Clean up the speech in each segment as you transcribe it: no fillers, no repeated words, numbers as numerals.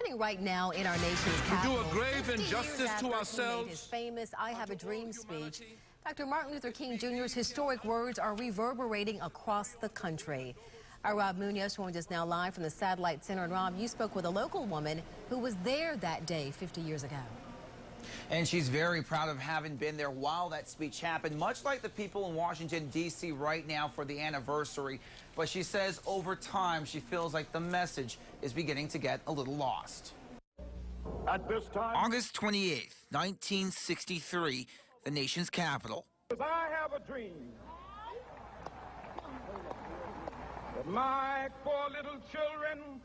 happening right now in our nation's capital. We do a grave injustice to ourselves. His famous "I Have a Dream" speech. Dr. Martin Luther King Jr.'s historic words are reverberating across the country. Our Rob Munoz joins us now live from the Satellite Center. And Rob, you spoke with a local woman who was there that day 50 years ago. And she's very proud of having been there while that speech happened, much like the people in Washington, D.C. right now for the anniversary. But she says over time, she feels like the message is beginning to get a little lost. At this time, August 28th, 1963, the nation's capital. I have a dream that my 4 little children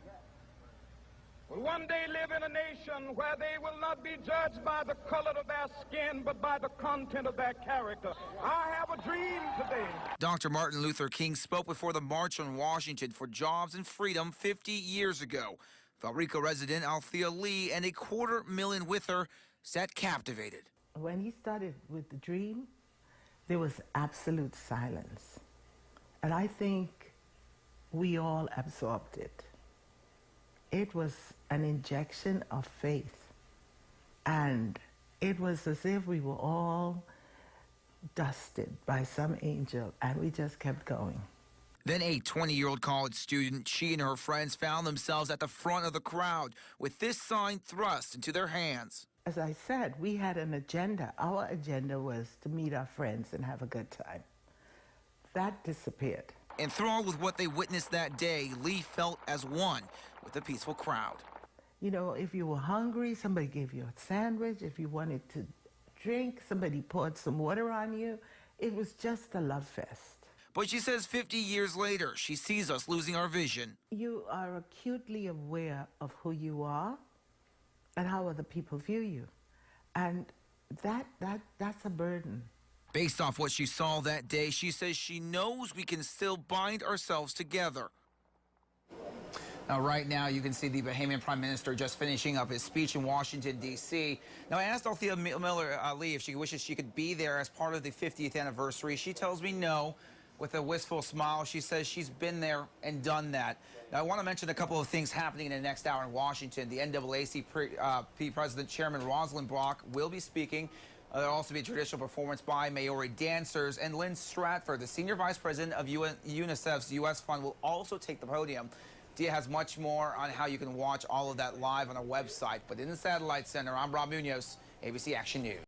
will one day live in a nation where they will not be judged by the color of their skin, but by the content of their character. I have a dream today. Dr. Martin Luther King spoke before the March on Washington for Jobs and Freedom 50 years ago. Valrico resident Althea Lee and 250,000 with her sat captivated. When he started with the dream, there was absolute silence. And I think we all absorbed it. It was an injection of faith. And it was as if we were all dusted by some angel, and we just kept going. Then a 20-year-old college student, she and her friends found themselves at the front of the crowd with this sign thrust into their hands. As I said, we had an agenda. Our agenda was to meet our friends and have a good time. That disappeared. Enthralled with what they witnessed that day, Lee felt as one with the peaceful crowd. You know, if you were hungry, somebody gave you a sandwich. If you wanted to drink, somebody poured some water on you. It was just a love fest. But she says 50 years later, she sees us losing our vision. You are acutely aware of who you are and how other people view you. And that's a burden. Based off what she saw that day, she says she knows we can still bind ourselves together. Now, right now, you can see the Bahamian Prime Minister just finishing up his speech in Washington, D.C. Now, I asked Althea Lee if she wishes she could be there as part of the 50th anniversary. She tells me no. With a wistful smile, she says she's been there and done that. Now, I want to mention a couple of things happening in the next hour in Washington. The NAACP President Chairman Rosalind Brock will be speaking. There'll also be a traditional performance by Maori dancers. And Lynn Stratford, the Senior Vice President of UNICEF's U.S. Fund, will also take the podium. Dia has much more on how you can watch all of that live on our website. But in the Satellite Center, I'm Rob Munoz, ABC Action News.